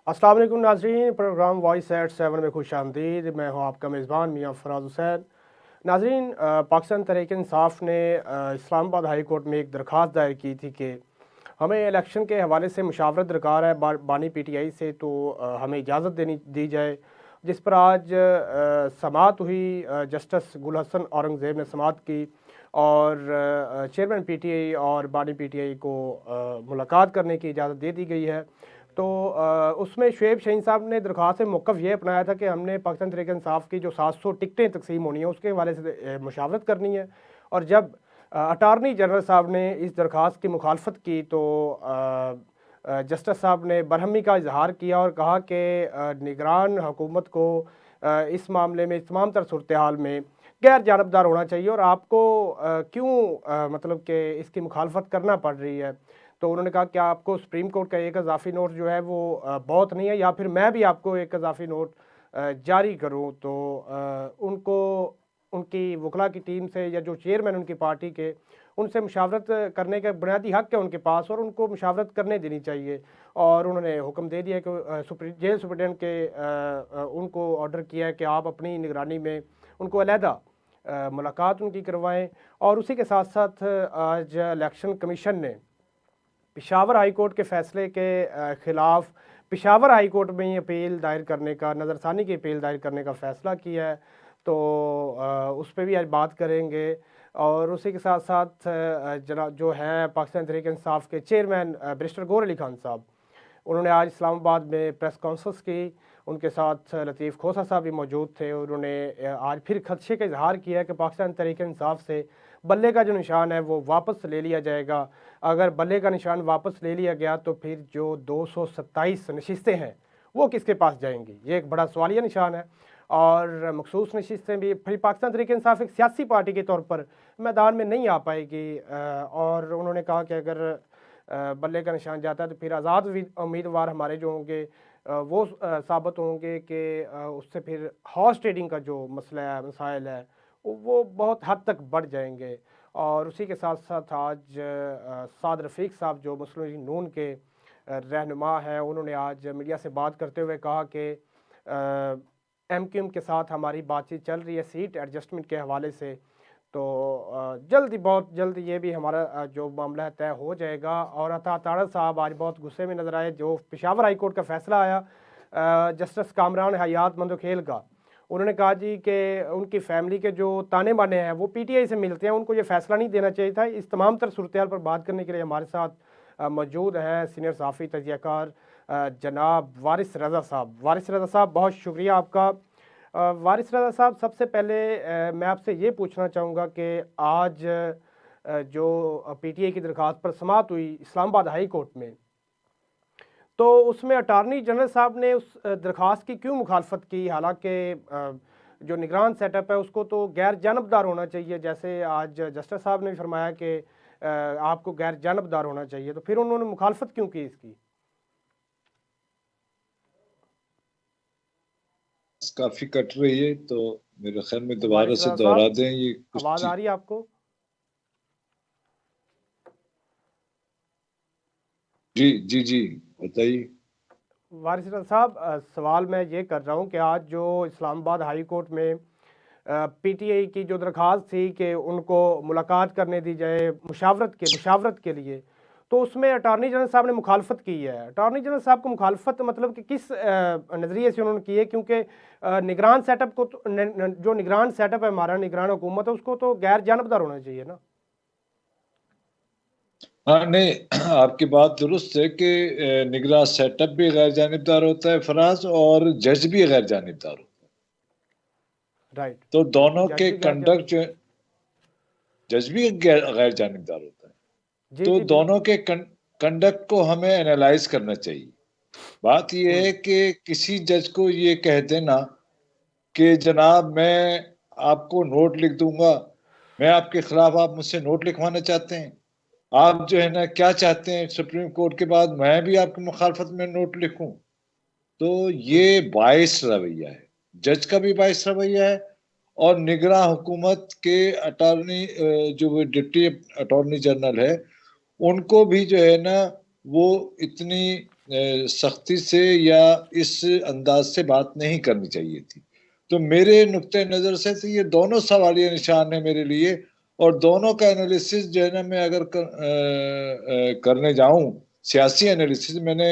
अस्सलाम वालेकुम नाज़रीन, प्रोग्राम वॉइस एट 7 में खुश आमदीद। मैं हूँ आपका मेज़बान मियाँ फराज हुसैन। नाज़रीन, पाकिस्तान तहरीक इंसाफ ने इस्लामाबाद हाई कोर्ट में एक दरख्वास्त दायर की थी कि हमें इलेक्शन के हवाले से मुशावरत दरकार है बानी पीटीआई से, तो हमें इजाज़त दी जाए। जिस पर आज समाअत हुई। जस्टिस गुल हसन औरंगज़ेब ने समाअत की और चेयरमैन पीटीआई और बानी पीटीआई को मुलाकात करने की इजाज़त दे दी गई है। तो उसमें शुएब शाहीन साहब ने दरख्वास्त में मौक़िफ़ ये अपनाया था कि हमने पाकिस्तान तहरीक इंसाफ की जो 700 टिकटें तकसीम होनी है उसके हवाले से मुशावरत करनी है। और जब अटारनी जनरल साहब ने इस दरख्वास्त की मुखालफत की तो जस्टिस साहब ने बरहमी का इजहार किया और कहा कि निगरान हुकूमत को इस मामले में, इस तमाम तर सूरत हाल में गैर जानबदार होना चाहिए और आपको क्यों मतलब कि इसकी मुखालफत करना पड़ रही है। तो उन्होंने कहा कि आपको सुप्रीम कोर्ट का एक इजाफी नोट जो है वो बहुत नहीं है, या फिर मैं भी आपको एक इजाफी नोट जारी करूं। तो उनको उनकी वकला की टीम से या जो चेयरमैन उनकी पार्टी के, उनसे मुशावरत करने का बुनियादी हक़ है उनके पास और उनको मुशावरत करने देनी चाहिए। और उन्होंने हुक्म दे दिया कि जेल सुप्रीटेंडेंट के उनको ऑर्डर किया है कि आप अपनी निगरानी में उनको अलहदा मुलाकात उनकी करवाएं। और उसी के साथ साथ आज इलेक्शन कमीशन ने पेशावर हाई कोर्ट के फ़ैसले के ख़िलाफ़ पेशावर हाई कोर्ट में ही अपील दायर करने का, नज़रसानी की अपील दायर करने का फ़ैसला किया है। तो उस पर भी आज बात करेंगे। और उसी के साथ साथ जना जो है पाकिस्तान तहरीक इंसाफ के चेयरमैन बैरिस्टर गौहर अली खान साहब, उन्होंने आज इस्लामाबाद में प्रेस कॉन्फ्रेंस की। उनके साथ लतीफ़ खोसा साहब भी मौजूद थे। उन्होंने आज फिर खदशे का इजहार किया है कि पाकिस्तान तहरीक इंसाफ से बल्ले का जो निशान है वो वापस ले लिया जाएगा। अगर बल्ले का निशान वापस ले लिया गया तो फिर जो 227 नशिस्तें हैं वो किसके पास जाएंगी, ये एक बड़ा सवालिया निशान है। और मखसूस नशिस्तें भी फिर पाकिस्तान तहरीक इंसाफ एक सियासी पार्टी के तौर पर मैदान में नहीं आ पाएगी। और उन्होंने कहा कि अगर बल्ले का निशान जाता है तो फिर आज़ाद उम्मीदवार हमारे जो होंगे वो साबित होंगे कि उससे फिर हॉर्स ट्रेडिंग का जो मसला है, मसाइल है, वो बहुत हद तक बढ़ जाएंगे। और उसी के साथ साथ आज साद रफ़ीक साहब जो मुस्लिम लीग नून के रहनुमा हैं, उन्होंने आज मीडिया से बात करते हुए कहा कि MQM के साथ हमारी बातचीत चल रही है सीट एडजस्टमेंट के हवाले से। तो जल्दी, बहुत जल्द ये भी हमारा जो मामला है तय हो जाएगा। और अता तारड़ साहब आज बहुत गुस्से में नज़र आए जो पेशावर हाई कोर्ट का फ़ैसला आया जस्टिस कामरान हयात मंदोखेल का। उन्होंने कहा जी कि उनकी फ़ैमिली के जो ताने बाने हैं वो पीटीआई से मिलते हैं, उनको ये फ़ैसला नहीं देना चाहिए था। इस तमाम तर सूरत हाल पर बात करने के लिए हमारे साथ मौजूद हैं सीनियर सहाफ़ी तजज़ियाकार जनाब वारिस रज़ा साहब। वारिस रज़ा साहब, बहुत शुक्रिया आपका। वारिस रज़ा साहब, सबसे पहले मैं आपसे ये पूछना चाहूँगा कि आज जो पीटीआई की दरख्वास्त पर समाअत हुई इस्लामाबाद हाई कोर्ट में, तो उसमें अटारनी जनरल साहब ने उस दरख्वास्त की क्यों मुखालफत की, हालांकि जो निगरान सेटअप है उसको तो गैर जानबदार होना चाहिए, जैसे आज जस्टिस साहब ने भी फरमाया कि आपको गैर जानबदार होना चाहिए, तो फिर उन्होंने मुखालफत क्यों की इसकी? काफी कट रही है तो मेरे ख्याल में दोबारा वारिस से रज़ा दोहरा साहब, दें ये आवाज़ कुछ। आ रही है आपको? जी जी जी, बताइए। वारिस रज़ा साहब, सवाल मैं ये कर रहा हूँ कि आज जो इस्लामाबाद हाई कोर्ट में पीटीआई की जो दरख्वास्त थी कि उनको मुलाकात करने दी जाए मुशावरत के लिए, तो उसमें अटारनी जनरल साहब ने मुखालफत की है। अटारनी जनरल साहब को मुखालफत मतलब कि किस नज़रिए से उन्होंने की है, क्योंकि निगरान सेटअप को तो जो निगरान सेटअप है हमारा, निगरान हुकूमत है, उसको तो गैर जानबदार होना चाहिए ना। हाँ नहीं, आपकी बात दुरुस्त है कि निगरान सेटअप भी गैर जानिबदार होता है फराज, और जज भी गैर जानिबदार होता है। राइट। तो दोनों जज के भी गैर कंडक्ट जानब जो, जज भी गैर जानिबदार होता है। जी तो जी दोनों बिल्कुल। के कंडक्ट को हमें एनालाइज करना चाहिए। बात यह है हम्म। कि किसी जज को ये कह देना कि जनाब मैं आपको नोट लिख दूंगा, मैं आपके खिलाफ, आप मुझसे नोट लिखवाना चाहते हैं, आप जो है ना क्या चाहते हैं सुप्रीम कोर्ट के बाद मैं भी आपकी मुखालफत में नोट लिखूं, तो ये हम्म। बाइस रवैया है। जज का भी बाइस रवैया है, और निगरान हुकूमत के अटॉर्नी, जो डिप्टी अटॉर्नी जनरल है, उनको भी जो है ना वो इतनी सख्ती से या इस अंदाज से बात नहीं करनी चाहिए थी। तो मेरे नुक्ते नज़र से तो ये दोनों सवालिया निशान है मेरे लिए, और दोनों का एनालिसिस जो है ना, मैं अगर करने जाऊं सियासी एनालिसिस, मैंने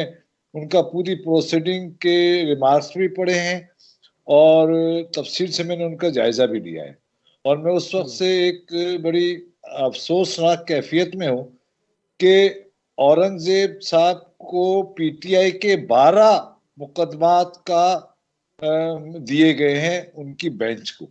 उनका पूरी प्रोसीडिंग के रिमार्क्स भी पढ़े हैं और तफसील से मैंने उनका जायजा भी लिया है। और मैं उस वक्त से एक बड़ी अफसोसनाक कैफियत में हूँ कि औरंगजेब साहब को पीटीआई के 12 मुकदमात का दिए गए हैं उनकी बेंच को,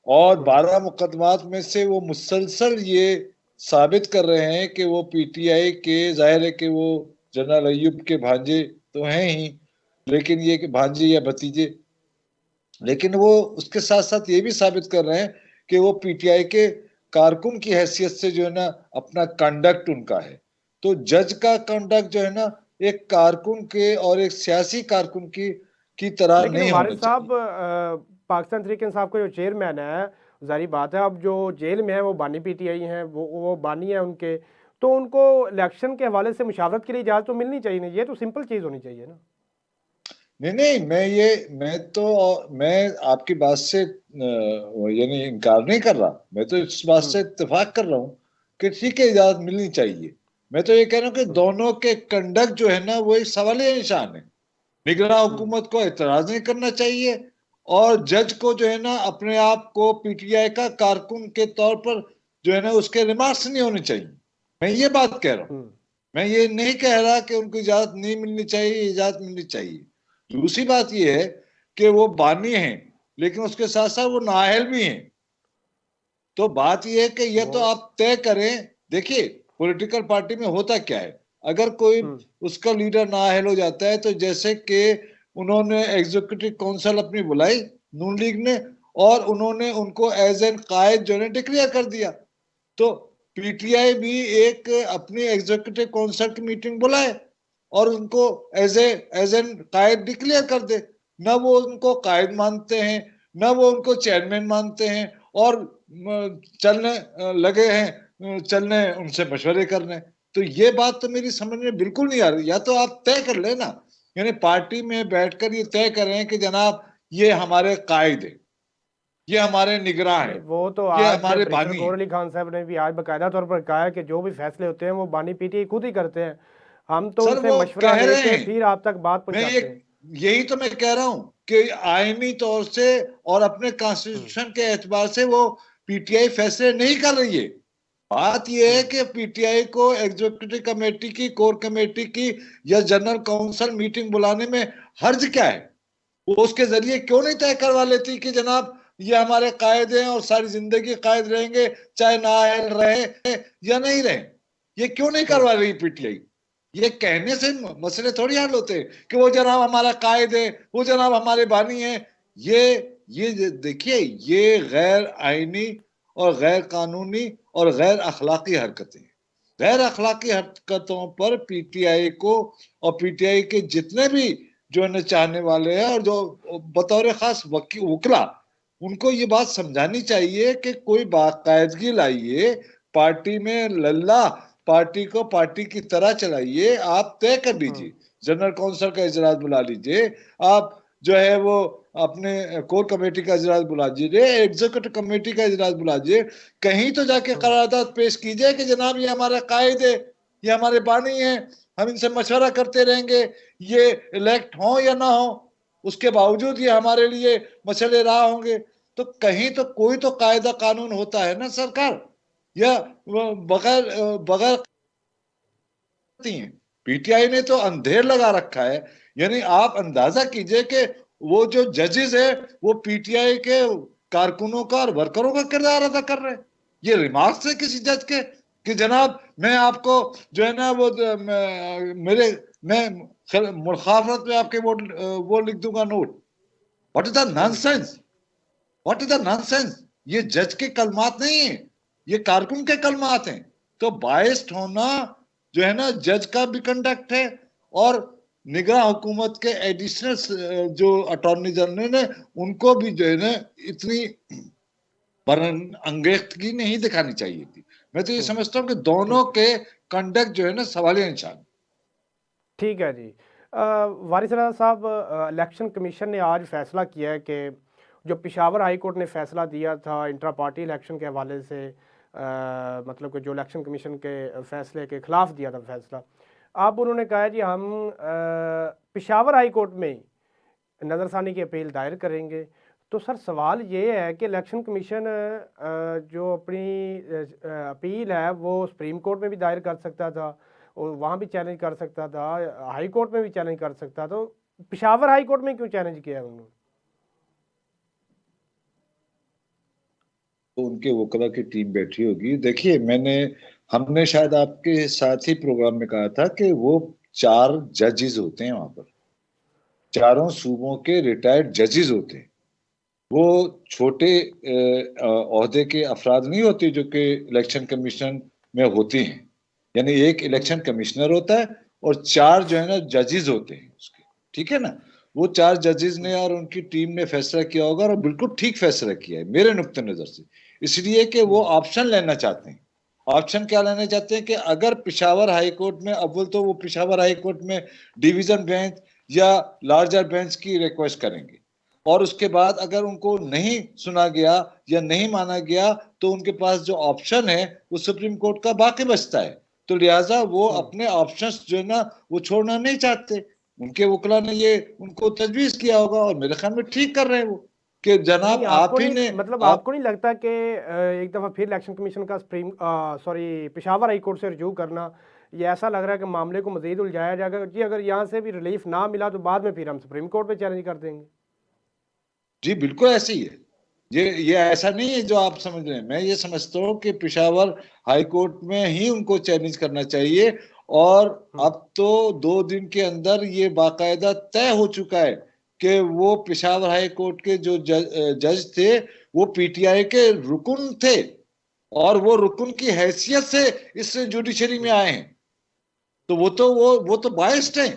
और 12 मुकदमात में से वो मुसलसल ये साबित कर रहे हैं कि वो पीटीआई के, जाहिर है कि वो जनरल अय्यूब के भांजे तो हैं ही, लेकिन ये कि भांजे या भतीजे, लेकिन वो उसके साथ साथ ये भी साबित कर रहे हैं कि वो पीटीआई के कारकुन की हैसियत से जो है ना अपना कंडक्ट उनका है। तो जज का कंडक्ट जो है ना एक कारकुन के और एक सियासी कारकुन की तरह लेकिन नहीं वारिस होना साहब, चाहिए। पाकिस्तान तहरीक इंसाफ का जो चेयरमैन है, जारी बात है, अब जो जेल में है वो बानी पीटीआई हैं, वो बानी है उनके, तो उनको इलेक्शन के हवाले से मुशावरत के लिए इजाज़त तो मिलनी चाहिए ना, ये तो सिंपल चीज़ होनी चाहिए ना। नहीं नहीं, मैं आपकी बात से यानी इनकार नहीं कर रहा, मैं तो इस बात से इत्तेफाक कर रहा हूँ कि ठीक है इजाजत मिलनी चाहिए। मैं तो ये कह रहा हूँ कि दोनों के कंडक्ट जो है ना वो एक सवालिया निशान है। निगरान हुकूमत को एतराज नहीं करना चाहिए, और जज को जो है ना अपने आप को पीटीआई का कारकुन के तौर पर जो है ना उसके रिमार्क्स नहीं होने चाहिए। मैं ये बात कह रहा हूँ, मैं ये नहीं कह रहा कि उनको इजाजत नहीं मिलनी चाहिए, इजाजत मिलनी चाहिए। दूसरी बात यह है कि वो बानी हैं लेकिन उसके साथ साथ वो नाअहल भी हैं। तो बात यह है कि यह तो आप तय करें। देखिए पॉलिटिकल पार्टी में होता क्या है, अगर कोई उसका लीडर नाअहल हो जाता है, तो जैसे कि उन्होंने एग्जीक्यूटिव काउंसिल अपनी बुलाई नून लीग ने, और उन्होंने उनको एज एन कायद जो है डिक्लेयर कर दिया, तो पीटीआई भी एक अपनी एग्जीक्यूटिव काउंसिल की मीटिंग बुलाए और उनको एज एन कायद डिक्लेयर कर दे। न वो उनको कायद मानते हैं, न वो उनको चेयरमैन मानते हैं, और चलने लगे हैं, चलने उनसे मशवरे करने। तो ये बात तो मेरी समझ में बिल्कुल नहीं आ रही। या तो आप तय कर लेना, यानी पार्टी में बैठकर ये तय करें कि जनाब ये हमारे कायद है, ये हमारे निगरान है, नहीं, वो तो ये आज हमारे बैरिस्टर बानी है। गौहर अली खान साहब ने भी आज बाकायदा तौर पर कहा है कि जो भी फैसले होते हैं वो बानी पीटीआई खुद ही करते हैं, हम तो सर उनसे वो मशवरा कह रहे लेके हैं, फिर आप तक बात मैं ये पहुंचाते हैं। यही तो मैं कह रहा हूं कि आईनी तौर से और अपने कॉन्स्टिट्यूशन के एतबार से वो पीटीआई फैसले नहीं कर रही है। बात यह है कि पीटीआई को एग्जीक्यूटिव कमेटी की, कोर कमेटी की या जनरल काउंसिल मीटिंग बुलाने में हर्ज क्या है? वो उसके जरिए क्यों नहीं तय करवा लेती कि जनाब ये हमारे कायदे हैं और सारी जिंदगी कायद रहेंगे, चाहे नाअहल रहे या नहीं रहे। ये क्यों नहीं करवा रही पीटीआई? ये कहने से मसले थोड़ी हल होते हैं कि वो जनाब हमारा कायद है, वो जनाब हमारे बानी है। ये देखिए, ये गैर आईनी और गैर कानूनी और गैर अखलाकी हरकतें हैं। गैर अखलाकी हरकतों पर पीटीआई को और पीटीआई के जितने भी जो है चाहने वाले हैं और जो बतौर खास वकला, उनको ये बात समझानी चाहिए कि कोई बाकायदगी लाइए पार्टी में, लल्ला पार्टी को पार्टी की तरह चलाइए। आप तय कर लीजिए, जनरल काउंसिल का इजलास बुला लीजिए, आप जो है वो अपने कोर कमेटी का इजलास बुला लीजिए, एग्जीक्यूटिव कमेटी का इजलास बुला लीजिए, कहीं तो जाके करारदाद पेश कीजिए कि जनाब ये हमारा कायद है, ये हमारे बानी है, हम इनसे मशवरा करते रहेंगे, ये इलेक्ट हो या ना हो उसके बावजूद ये हमारे लिए मसले रहा होंगे। तो कहीं तो कोई तो कायदा कानून होता है ना सरकार, या बगैर बगैर पीटीआई ने तो अंधेर लगा रखा है। यानी आप अंदाजा कीजिए कि वो जो जजेस है वो पीटीआई के कारकुनों का और वर्करों का किरदार अदा कर रहे हैं। ये रिमार्क्स है किसी जज के कि जनाब मैं आपको जो है ना वो मेरे मैं मुखाफरत में आपके वो लिख दूंगा note. What is the nonsense, what is the nonsense? ये जज के कलमात नहीं है, ये कारकुन के कलमात हैं। तो बायस्ड होना जो है ना जज का भी कंडक्ट है, और निगरान हुकूमत के एडिशनल जो अटॉर्नी जनरल ने उनको भी जो है ना इतनी अंगेख्तगी नहीं दिखानी चाहिए थी। मैं तो ये समझता हूँ कि दोनों के कंडक्ट जो है ना सवालिया निशान। ठीक है जी। वारिस रज़ा साहब, इलेक्शन कमीशन ने आज फैसला किया है कि जो पेशावर हाई कोर्ट ने फैसला दिया था इंट्रा पार्टी इलेक्शन के हवाले से, मतलब कि जो इलेक्शन कमीशन के फैसले के खिलाफ दिया था फैसला, अब उन्होंने कहा है जी हम पेशावर हाई कोर्ट में ही नज़रसानी की अपील दायर करेंगे। तो सर सवाल ये है कि इलेक्शन कमीशन जो अपनी अपील है वो सुप्रीम कोर्ट में भी दायर कर सकता था और वहाँ भी चैलेंज कर सकता था, हाई कोर्ट में भी चैलेंज कर सकता था, तो पेशावर हाई कोर्ट में क्यों चैलेंज किया उन्होंने? तो उनके वकला की टीम बैठी होगी। देखिए, हमने शायद आपके साथ ही प्रोग्राम में कहा था कि वो 4 जजेस होते हैं वहां पर, चारों सूबों के रिटायर्ड जजेस होते हैं। वो छोटे ओहदे के अफराद नहीं होते जो कि इलेक्शन कमीशन में होती हैं। यानी एक इलेक्शन कमिश्नर होता है और 4 जो है ना जजेस होते हैं उसके, ठीक है ना। वो 4 जजेस ने और उनकी टीम ने फैसला किया होगा और बिल्कुल ठीक फैसला किया है मेरे नुक्ते नजर से, इसलिए कि वो ऑप्शन लेना चाहते हैं। ऑप्शन क्या लेना चाहते हैं कि अगर पेशावर हाई कोर्ट में, अव्वल तो वो पेशावर हाई कोर्ट में डिवीजन बेंच या लार्जर बेंच की रिक्वेस्ट करेंगे, और उसके बाद अगर उनको नहीं सुना गया या नहीं माना गया तो उनके पास जो ऑप्शन है वो सुप्रीम कोर्ट का बाकी बचता है। तो लिहाजा वो अपने ऑप्शंस जो है ना वो छोड़ना नहीं चाहते। उनके वकला ने ये उनको तजवीज किया होगा और मेरे ख्याल में ठीक कर रहे हैं वो, कि जनाब नहीं, आप आपको ही नहीं, ने मतलब आप आपको नहीं लगता कि एक दफ़ा फिर इलेक्शन कमीशन का पेशावर हाई कोर्ट से रिव्यू करना, ये ऐसा लग रहा है कि मामले को मजीद उलझाया जाएगा जी, अगर यहाँ से भी रिलीफ ना मिला तो बाद में फिर हम सुप्रीम कोर्ट पे चैलेंज कर देंगे? जी बिल्कुल ऐसे ही है। ये ऐसा नहीं है जो आप समझ रहे हैं। मैं ये समझता हूँ कि पेशावर हाई कोर्ट में ही उनको चैलेंज करना चाहिए। और अब तो 2 दिन के अंदर ये बाकायदा तय हो चुका है कि वो पेशावर हाई कोर्ट के जो जज थे वो पीटीआई के रुकन थे और वो रुकन की हैसियत से इस जुडिशरी में आए हैं। तो वो तो बायस्ड हैं।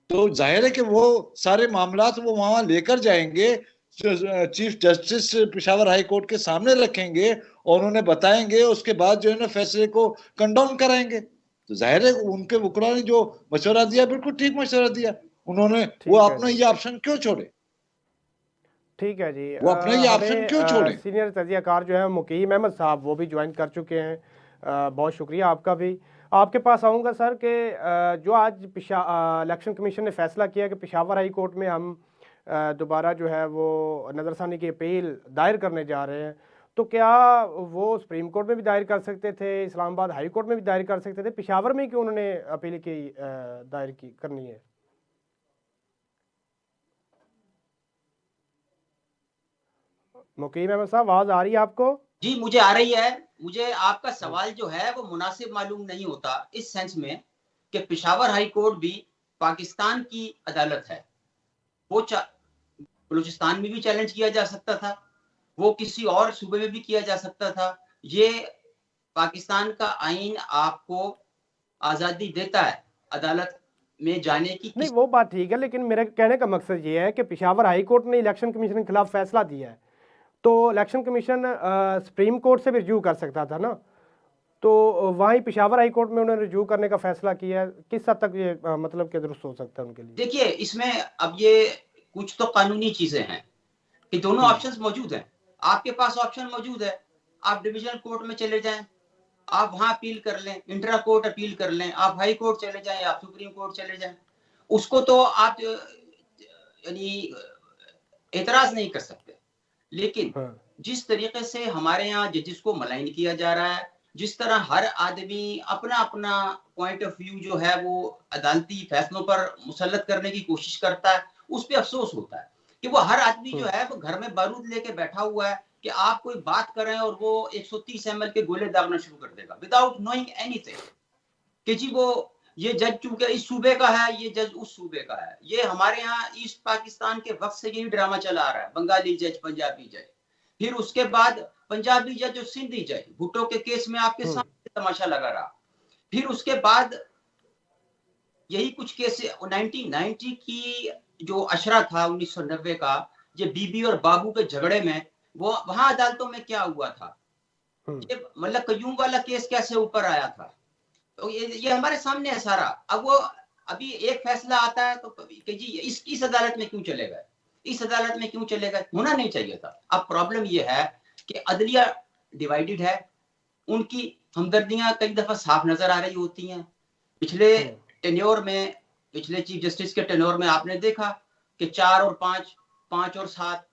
तो जाहिर है कि वो सारे मामला वो वहां लेकर जाएंगे, chief justice Peshawar high court के सामने रखेंगे और उन्हें बताएंगे, उसके बाद जो है ना फैसले को कंडोम कराएंगे। तो जाहिर है उनके वकला ने जो मशवरा दिया बिल्कुल ठीक मशवरा दिया। उन्होंने वो ठीक है अपना जी। ये ऑप्शन क्यों छोड़े? ठीक है जी। वो अपना ये ऑप्शन हमें क्यों छोड़े? सीनियर तजियाकार जो है मुकीम अहमद साहब वो भी ज्वाइन कर चुके हैं। बहुत शुक्रिया आपका भी। आपके पास आऊँगा सर कि जो आज इलेक्शन कमीशन ने फैसला किया कि पेशावर हाई कोर्ट में हम दोबारा जो है वो नज़रसानी की अपील दायर करने जा रहे हैं, तो क्या वो सुप्रीम कोर्ट में भी दायर कर सकते थे, इस्लामाबाद हाई कोर्ट में भी दायर कर सकते थे, पेशावर में क्यों उन्होंने अपील की दायर की करनी है? मुकीम अहमद साहब, आवाज़ आ रही है आपको? जी मुझे आ रही है। मुझे आपका सवाल जो है वो मुनासिब मालूम नहीं होता इस सेंस में कि पेशावर हाई कोर्ट भी पाकिस्तान की अदालत है। वो बलूचिस्तान में भी चैलेंज किया जा सकता था, वो किसी और सूबे में भी किया जा सकता था। ये पाकिस्तान का आईन आपको आजादी देता है अदालत में जाने की। नहीं, वो बात ठीक है, लेकिन मेरे कहने का मकसद ये है कि पेशावर हाई कोर्ट ने इलेक्शन कमीशन के खिलाफ फैसला दिया है, तो इलेक्शन कमीशन सुप्रीम कोर्ट से भी रिव्यू कर सकता था ना। तो वहीं पेशावर हाई कोर्ट में उन्होंने रिव्यू करने का फैसला किया है, किस हद तक ये मतलब कि दुरुस्त हो सकता है उनके लिए? देखिए इसमें अब ये कुछ तो कानूनी चीजें हैं कि दोनों ऑप्शंस मौजूद हैं। आपके पास ऑप्शन मौजूद है, आप डिविजनल कोर्ट में चले जाएं, आप वहां अपील कर लें, इंट्रा कोर्ट अपील कर लें, आप हाई कोर्ट चले जाएं, आप सुप्रीम कोर्ट चले जाएं। उसको तो आप यानी एतराज नहीं कर सकते। लेकिन जिस तरीके से हमारे यहाँ जजेस को मलाइन किया जा रहा है, जिस तरह हर आदमी अपना अपना पॉइंट ऑफ व्यू जो है वो अदालती फैसलों पर मुसल्लत करने की कोशिश करता है, उस पर अफसोस होता है कि वो हर आदमी जो है वो घर में बारूद लेके बैठा हुआ है कि आप कोई बात करें और वो 130 ml के गोले दागना शुरू कर देगा विदाउट नोइंग एनीथिंग कि जी वो ये जज चूंकि इस सूबे का है, ये जज उस सूबे का है। ये हमारे यहाँ ईस्ट पाकिस्तान के वक्त से यही ड्रामा चला आ रहा है, बंगाली जज, पंजाबी जज, फिर उसके बाद पंजाबी जज और सिंधी जज भुट्टो के केस में आपके सामने तमाशा लगा रहा। फिर उसके बाद यही कुछ केस 1990 की जो अशरा था 1990 का, ये बीबी और बाबू के झगड़े में वो वहां अदालतों में क्या हुआ था, ये मतलब कयूम वाला केस कैसे ऊपर आया था, तो ये हमारे सामने है सारा। अब वो अभी एक फैसला आता है तो कि जी इस अदालत में क्यों चलेगा, इस अदालत में क्यों चलेगा, होना नहीं चाहिए था। अब प्रॉब्लम ये है कि अदलिया डिवाइडेड है, उनकी हमदर्दियां कई दफा साफ नजर आ रही होती हैं। पिछले टेन्योर में, पिछले चीफ जस्टिस के टेन्योर में आपने देखा कि 4 और 5, 5 और 7,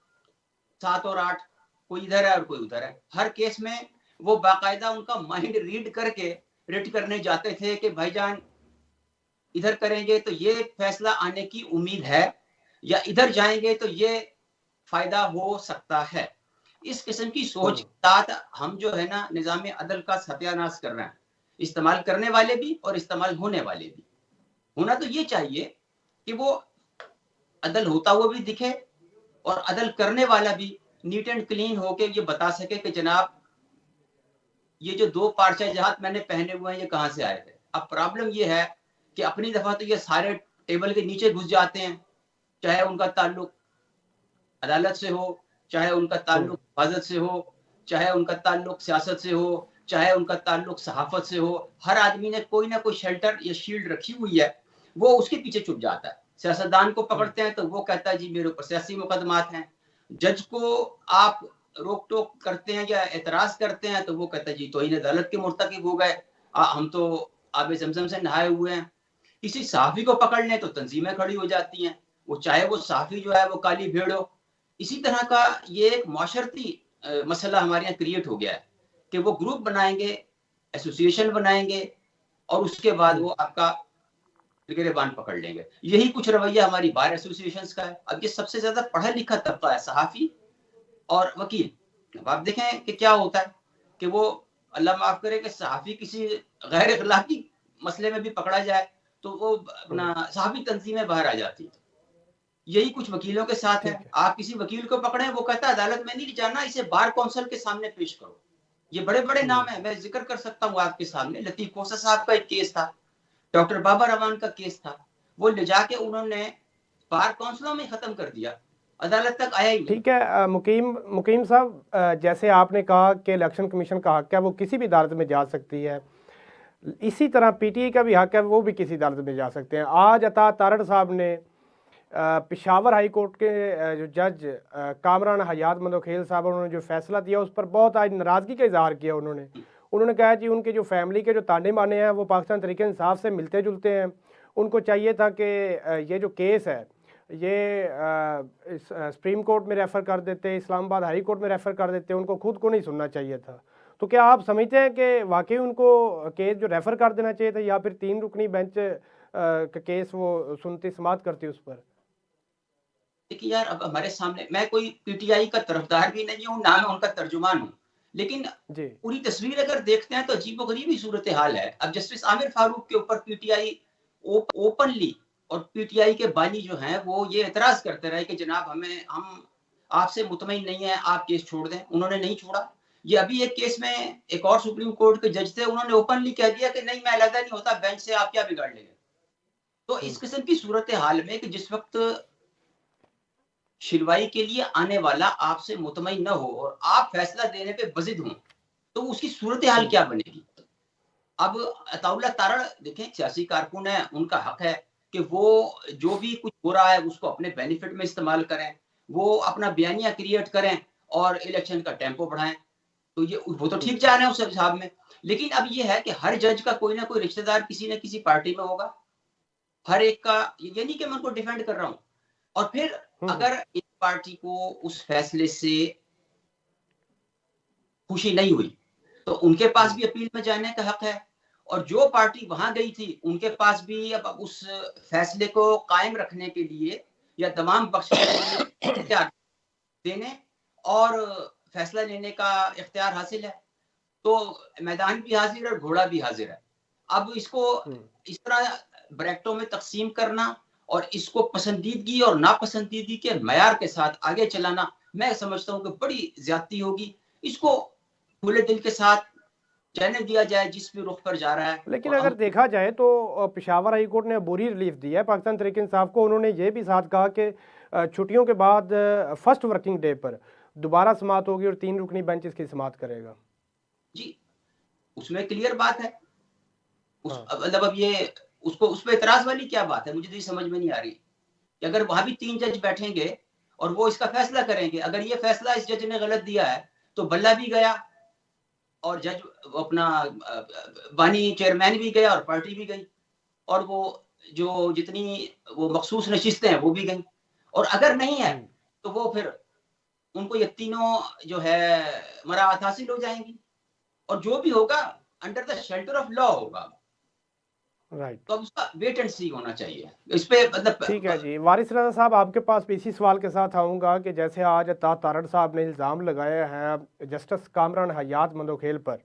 7 और 8, कोई इधर है और कोई उधर है। हर केस में वो बाकायदा उनका माइंड रीड करके रिट करने जाते थे कि भाईजान इधर करेंगे तो ये फैसला आने की उम्मीद है, या इधर जाएंगे तो ये फायदा हो सकता है। इस किस्म की सोच के साथ हम जो है ना निजाम अदल का सत्यानाश कर रहे हैं, इस्तेमाल करने वाले भी और इस्तेमाल होने वाले भी। होना तो ये चाहिए कि वो अदल होता हुआ भी दिखे और अदल करने वाला भी नीट एंड क्लीन होके ये बता सके कि जनाब ये जो 2 पार्चा जहाज मैंने पहने हुए हैं ये कहां से आए थे। अब प्रॉब्लम ये है कि अपनी दफा तो ये सारे टेबल के नीचे घुस जाते हैं, चाहे उनका ताल्लुक अदालत से हो, चाहे उनका ताल्लुक हिफाजत से हो, चाहे उनका ताल्लुक सियासत से हो, चाहे उनका ताल्लुक सहाफत से हो। हर आदमी ने कोई ना कोई शेल्टर या शील्ड रखी हुई है, वो उसके पीछे छुप जाता है। सियासतदान को पकड़ते हैं तो वो कहता है जी मेरे ऊपर सियासी मुकदमात हैं। जज को आप रोक टोक करते हैं या एतराज करते हैं तो वो कहता है जी तौहीन अदालत के मुर्तकिब हो गए, हम तो आबे ज़मज़म से नहाए हुए हैं। किसी सहाफी को पकड़ लें तो तंजीमें खड़ी हो जाती हैं, वो चाहे वो सहाफी जो है वो काली भेड़ हो। इसी तरह का ये एक माशरती मसला हमारे यहाँ क्रिएट हो गया है कि वो ग्रुप बनाएंगे, एसोसिएशन बनाएंगे और उसके बाद वो आपका गिरेबान पकड़ लेंगे। यही कुछ रवैया हमारी बार एसोसिएशंस का है। अब ये सबसे ज्यादा पढ़ा लिखा तबका है, सहाफी और वकील। अब आप देखें कि क्या होता है कि वो अल्लाह माफ करे कि सहाफी किसी गैर इखलाकी मसले में भी पकड़ा जाए तो वो अपना सहाफी तंजीमें बाहर आ जाती है। यही कुछ वकीलों के साथ है। आप किसी वकील को पकड़े, वो कहता है अदालत में नहीं जाना, इसे बार कौंसिल के सामने पेश करो। ये बड़े बड़े नाम है, मैं जिक्र कर सकता हूँ आपके सामने। लतीफ कोसा साहब का एक केस था, डॉक्टर बाबा रवान का केस था, वो ले जाके उन्होंने बार कौंसिलों में खत्म कर दिया, अदालत तक आया ही नहीं। ठीक है मुकीम साहब, जैसे आपने कहा कि इलेक्शन कमीशन का हक है वो किसी भी अदालत में जा सकती है, इसी तरह पीटीआई का भी हक है वो भी किसी अदालत में जा सकते हैं। आज अता तारड़ साहब ने पेशावर हाई कोर्ट के जो जज कामरान हयात मंदोखेल साहब उन्होंने जो फैसला दिया उस पर बहुत आज नाराज़गी का इजहार किया। उन्होंने कहा कि उनके जो फैमिली के जो ताने माने हैं वो पाकिस्तान तहरीक इंसाफ से मिलते जुलते हैं। उनको चाहिए था कि ये जो केस है ये सुप्रीम कोर्ट में रेफ़र कर देते, इस्लामाबाद हाई कोर्ट में रेफ़र कर देते, उनको खुद को नहीं सुनना चाहिए था। तो क्या आप समझते हैं कि वाकई उनको केस जो रेफ़र कर देना चाहिए था या फिर 3 रुकनी बेंच का केस वो सुनती समाअत करती उस पर? देखिए यार, अब हमारे सामने, मैं कोई पीटीआई का तरफदार भी नहीं हूँ, ना मैं उनका तर्जुमान हूँ, लेकिन पूरी तस्वीर अगर देखते हैं तो अजीबोगरीब ही सूरत हाल है। अब जस्टिस आमिर फारूक के ऊपर पीटीआई ओपनली और पीटीआई के बानी जो हैं वो ये एतराज करते रहे कि जनाब हम आपसे मुतमईन नहीं है, आप केस छोड़ दें। उन्होंने नहीं छोड़ा। ये अभी एक केस में एक और सुप्रीम कोर्ट के जज थे, उन्होंने ओपनली कह दिया कि नहीं मैं अलग नहीं होता बेंच से, आप क्या बिगाड़ लेंगे। तो इस किस्म की सूरत हाल में कि जिस वक्त शिरवाई के लिए आने वाला आपसे मुतमईन न हो और आप फैसला देने पे बजिद हों, तो उसकी सूरत हाल क्या बनेगी। अब अताउल्लाह तारड़ देखें, सियासी कारकुन है, उनका हक है कि वो जो भी कुछ हो रहा है उसको अपने बेनिफिट में इस्तेमाल करें, वो अपना बयानिया क्रिएट करें और इलेक्शन का टेम्पो बढ़ाएं। तो ये वो तो ठीक जा रहे हैं उस हिसाब में, लेकिन अब ये है कि हर जज का कोई ना कोई रिश्तेदार किसी न किसी पार्टी में होगा। हर एक का, ये नहीं कि मैं उनको डिफेंड कर रहा हूँ। और फिर अगर एक पार्टी को उस फैसले से खुशी नहीं हुई तो उनके पास भी अपील में जाने का हक है, और जो पार्टी वहां गई थी उनके पास भी अब उस फैसले को कायम रखने के लिए या तमाम पक्ष इख्तियार देने और फैसला लेने का इख्तियार हासिल है। तो मैदान भी हाजिर है और घोड़ा भी हाजिर है। अब इसको इस तरह ब्रैकेटों में तकसीम करना और इसको पसंदीदगी और नापसंदीदगी के मयार के साथ आगे चलाना, मैं समझता हूँ कि बड़ी ज्यादती होगी। इसको खुले दिल के साथ जाने दिया जाए जिस भी रुख पर जा रहा है। लेकिन अगर देखा जाए तो पेशावर हाई कोर्ट ने बुरी रिलीफ दी है पाकिस्तान तहरीक इंसाफ को। उन्होंने ये भी साथ कहा कि छुट्टियों के बाद फर्स्ट वर्किंग डे पर दोबारा समाअत होगी और 3 रुकनी बेंच इसकी समाअत करेगा। जी, उसमें क्लियर बात है। मतलब अब ये उसको उस पर एतराज वाली क्या बात है? मुझे तो ये समझ में नहीं आ रही कि अगर वहां भी 3 जज बैठेंगे और वो इसका फैसला करेंगे, अगर ये फैसला इस जज ने गलत दिया है तो बल्ला भी गया और जज अपना बानी चेयरमैन भी गया और पार्टी भी गई, और वो जो जितनी वो मखसूस नशिस्तें हैं वो भी गई। और अगर नहीं है तो वो फिर उनको ये तीनों जो है मराहत हासिल हो जाएंगी, और जो भी होगा under the shelter of law होगा। राइट, तो अब उसका वेट एंड सी होना चाहिए इस पे, मतलब ठीक है जी। वारिस रज़ा साहब, आपके पास भी इसी सवाल के साथ आऊँगा कि जैसे आज तारड़ साहब ने इल्ज़ाम लगाया है जस्टिस कामरान हयात मंदोखेल पर,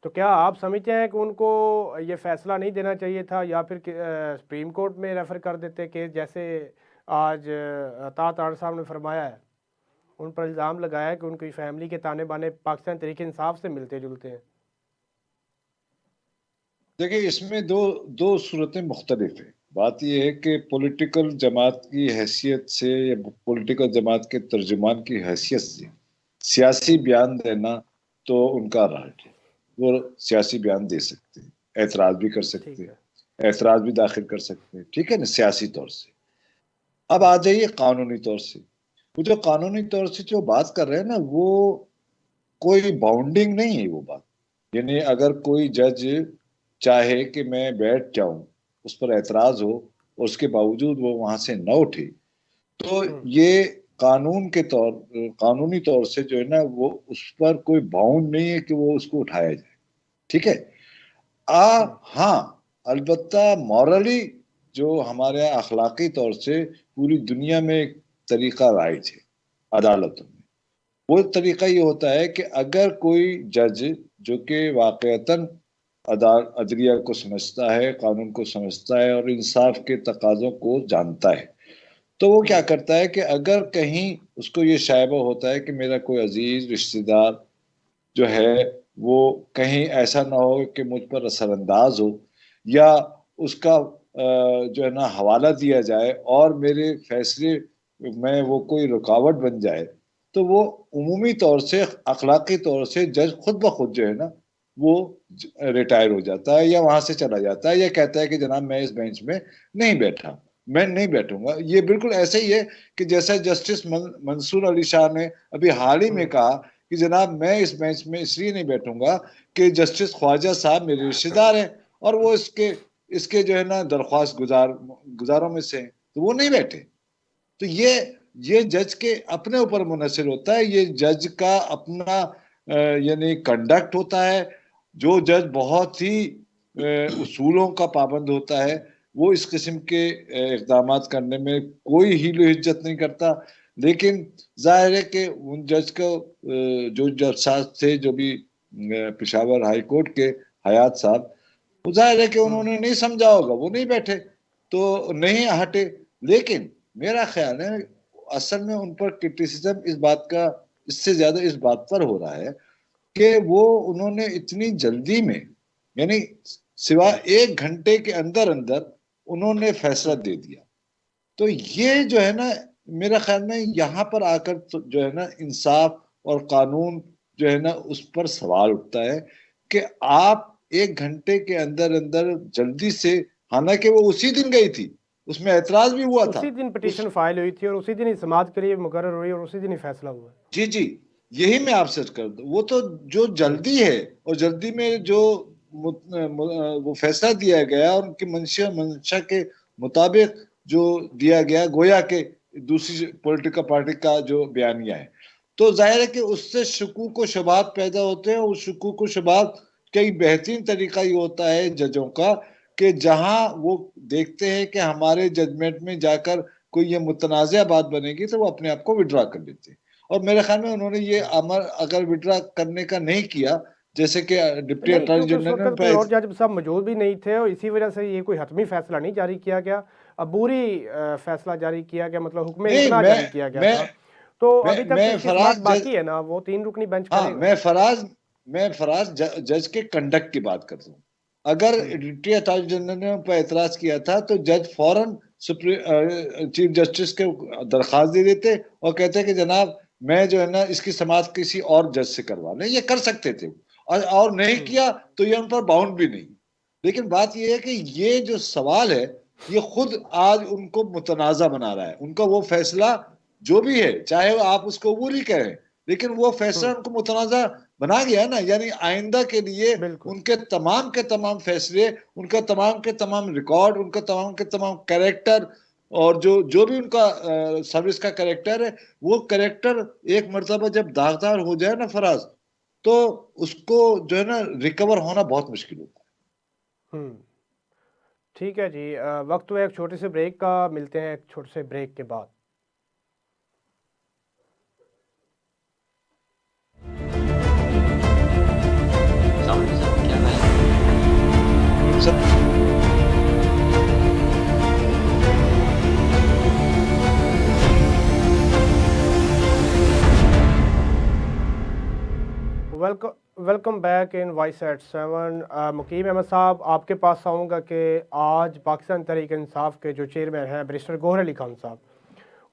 तो क्या आप समझते हैं कि उनको ये फैसला नहीं देना चाहिए था, या फिर सुप्रीम कोर्ट में रेफ़र कर देते केस, जैसे आज तारड़ साहब ने फरमाया है, उन पर इल्ज़ाम लगाया है कि उनकी फैमिली के ताने बाने पाकिस्तान तहरीक इंसाफ से मिलते जुलते हैं? देखिए, इसमें दो दो सूरतें मुख्तलिफ है। बात यह है कि पॉलिटिकल जमात की हैसियत से या पॉलिटिकल जमात के तर्जुमान की हैसियत से सियासी बयान देना तो उनका राइट है, वो सियासी बयान दे सकते हैं, एतराज भी कर सकते ठीक हैं, है। एतराज भी दाखिल कर सकते हैं, ठीक है ना, सियासी तौर से। अब आ जाइए कानूनी तौर से। वो जो कानूनी तौर से जो बात कर रहे हैं ना, वो कोई बाउंडिंग नहीं है वो बात। यानी अगर कोई जज चाहे कि मैं बैठ जाऊं, उस पर एतराज हो और उसके बावजूद वो वहां से न उठे, तो ये कानूनी तौर से जो है ना, वो उस पर कोई बाउंड नहीं है कि वो उसको उठाया जाए, ठीक है। हाँ, अलबत्ता मॉरली जो हमारे यहाँ अखलाकी तौर से पूरी दुनिया में एक तरीका राइज है अदालतों में, वो तरीका ये होता है कि अगर कोई जज जो कि वाकईतन अदलिया को समझता है, कानून को समझता है और इंसाफ के तकाजों को जानता है, तो वो क्या करता है कि अगर कहीं उसको ये शायबा होता है कि मेरा कोई अजीज रिश्तेदार जो है वो कहीं ऐसा ना हो कि मुझ पर असरअंदाज हो, या उसका जो है ना हवाला दिया जाए और मेरे फैसले में वो कोई रुकावट बन जाए, तो वो उमूमी तौर से अखलाकी तौर से जज खुद ब खुद जो है ना वो रिटायर हो जाता है या वहां से चला जाता है, या कहता है कि जनाब मैं इस बेंच में नहीं बैठा, मैं नहीं बैठूंगा। ये बिल्कुल ऐसे ही है कि जैसा जस्टिस मंसूर अली शाह ने अभी हाल ही में कहा कि जनाब मैं इस बेंच में इसलिए नहीं बैठूंगा कि जस्टिस ख्वाजा साहब मेरे रिश्तेदार हैं और वो इसके जो है ना दरख्वास्त गुजारों में से हैं, तो वो नहीं बैठे। तो ये जज के अपने ऊपर मुनहसर होता है, ये जज का अपना यानी कंडक्ट होता है। जो जज बहुत ही उसूलों का पाबंद होता है, वो इस किस्म के इक़दाम करने में कोई हीलो हिज्जत नहीं करता। लेकिन जाहिर है कि उन जज को जो जज साहब थे, जो भी पेशावर हाई कोर्ट के हयात साहब, वो जाहिर है कि उन्होंने नहीं समझा होगा, वो नहीं बैठे तो नहीं हटे। लेकिन मेरा ख्याल है असल में उन पर क्रिटिसिज्म इस बात का, इससे ज्यादा इस बात पर हो रहा है कि वो उन्होंने इतनी जल्दी में, यानी सिवाय 1 घंटे के अंदर अंदर उन्होंने फैसला दे दिया। तो ये जो है ना, मेरा ख्याल में यहाँ पर आकर तो जो है ना इंसाफ और कानून जो है ना उस पर सवाल उठता है कि आप 1 घंटे के अंदर अंदर जल्दी से, हालांकि वो उसी दिन गई थी, उसमें एतराज भी हुआ था, उसी दिन पिटीशन फाइल हुई थी और उसी दिन ही समाअत के लिए मुकर्रर हुई और उसी दिन ही फैसला हुआ। जी जी, यही मैं आपसे कर दूं। वो तो जो जल्दी है और जल्दी में जो वो फैसला दिया गया और उनकी मंशा के मुताबिक जो दिया गया, गोया के दूसरी पॉलिटिकल पार्टी का जो बयानिया है, तो जाहिर है कि उससे शकूक व शुबहात पैदा होते हैं। उस शकूक व शुबहात का एक बेहतरीन तरीका ये होता है जजों का कि जहां वो देखते हैं कि हमारे जजमेंट में जाकर कोई ये मुतनाज़ा बात बनेगी, तो वो अपने आप को विड्रा कर लेते हैं। और मेरे ख्याल में उन्होंने ये अमर अगर विड्रा करने का नहीं किया, जैसे कि डिप्टी अटॉर्नी जनरल ने कोई और जज साहब मौजूद भी नहीं थे और इसी वजह से ये कोई हतमी फैसला नहीं जारी किया गया, अबूरी फैसला जारी किया गया, मतलब हुक्म इतना जारी किया गया था। तो अभी तक फराज बाकी है ना, वो 3 रुकनी बेंच करेगा। मैं फराज जज के कंडक्ट की बात करता हूँ। अगर डिप्टी अटॉर्नी जनरल ने पर एतराज किया था तो जज फौरन चीफ जस्टिस के दरखास्त दे देते और कहते कि जनाब मैं जो है ना इसकी समाअत किसी और जज से करवा लें, ये कर सकते थे। और नहीं किया तो ये उन पर बाउंड भी नहीं। लेकिन बात यह है कि ये जो सवाल है ये खुद आज उनको मुतनाज़ा बना रहा है। उनका वो फैसला जो भी है, चाहे आप उसको कबूल ही करें, लेकिन वो फैसला उनको मुतनाज़ा बना गया ना। यानी आइंदा के लिए बिल्कुल। उनके तमाम फैसले, उनका तमाम के तमाम रिकॉर्ड, उनका तमाम के तमाम कैरेक्टर, और जो भी उनका सर्विस का कैरेक्टर है, वो कैरेक्टर एक मर्तबा जब दागदार हो जाए ना फराज, तो उसको जो है ना रिकवर होना बहुत मुश्किल होता है। ठीक है जी, वक्त हुआ एक छोटे से ब्रेक का, मिलते हैं एक छोटे से ब्रेक के बाद। क्या भाई? सब welcome back in voice at 7। मुकीम अहमद साहब, आपके पास आऊँगा कि आज पाकिस्तान तहरीक इंसाफ के जो चेयरमैन हैं बैरिस्टर गौहर अली खान साहब,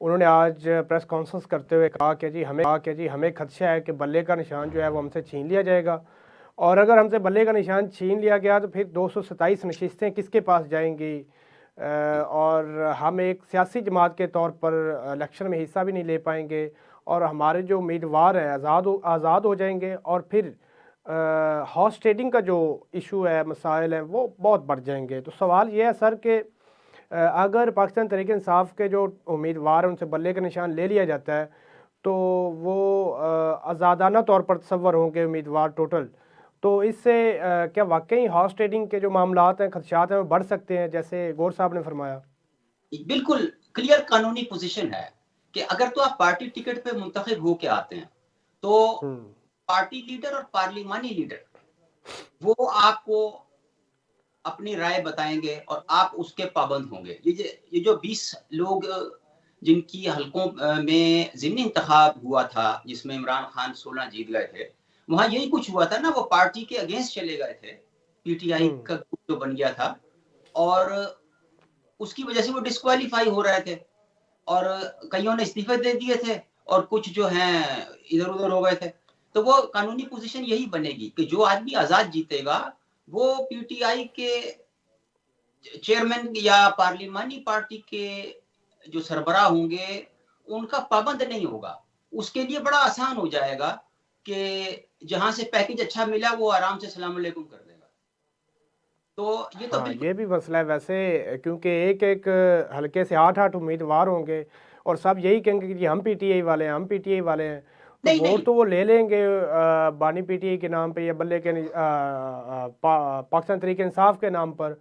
उन्होंने आज प्रेस कॉन्फ्रेंस करते हुए कहा कि जी हमें खदशा है कि बल्ले का निशान जो है वो हमसे छीन लिया जाएगा, और अगर हमसे बल्ले का निशान छीन लिया गया तो फिर 227 नशिस्तें किसके पास जाएंगी, और हम एक सियासी जमात के तौर पर इलेक्शन में हिस्सा भी नहीं ले पाएंगे, और हमारे जो उम्मीदवार हैं आज़ाद हो जाएंगे, और फिर हॉर्स ट्रेडिंग का जो इशू है, मसाइल हैं, वो बहुत बढ़ जाएंगे। तो सवाल ये है सर कि अगर पाकिस्तान तहरीक इंसाफ के जो उम्मीदवार हैं उनसे बल्ले का निशान ले लिया जाता है तो वो आज़ादाना तौर पर तसव्वुर होंगे उम्मीदवार टोटल, तो इससे क्या वाकई हॉर्स ट्रेडिंग के जो मामलात हैं, खदशात हैं, वो बढ़ सकते हैं जैसे गौर साहब ने फरमाया? बिल्कुल क्लियर कानूनी पोजीशन है कि अगर तो आप पार्टी टिकट पे मुंतखब होके आते हैं तो पार्टी लीडर और पार्लिमानी लीडर वो आपको अपनी राय बताएंगे और आप उसके पाबंद होंगे। ये जो 20 लोग जिनकी हलकों में ज़िमनी इंतखाब हुआ था, जिसमें इमरान खान 16 जीत गए थे, वहां यही कुछ हुआ था ना, वो पार्टी के अगेंस्ट चले गए थे, पीटीआई का ग्रुप जो बन गया था, और उसकी वजह से वो डिस्क्वालीफाई हो रहे थे, और कईयों ने इस्तीफे दे दिए थे और कुछ जो हैं इधर उधर हो गए थे। तो वो कानूनी पोजीशन यही बनेगी कि जो आदमी आजाद जीतेगा वो पीटीआई के चेयरमैन या पार्लिमानी पार्टी के जो सरबराह होंगे उनका पाबंद नहीं होगा। उसके लिए बड़ा आसान हो जाएगा कि जहां से पैकेज अच्छा मिला वो आराम से सलाम अलैकुम कर देगा। तो ये तो ये भी मसला है वैसे, क्योंकि एक हल्के से 8 उम्मीदवार होंगे और सब यही कहेंगे कि जी हम पीटीआई वाले हैं, हम पीटीआई वाले हैं, तो वोट तो वो ले लेंगे बानी पीटीआई के नाम पे या बल्ले के पाकिस्तान तहरीक इंसाफ के नाम पर,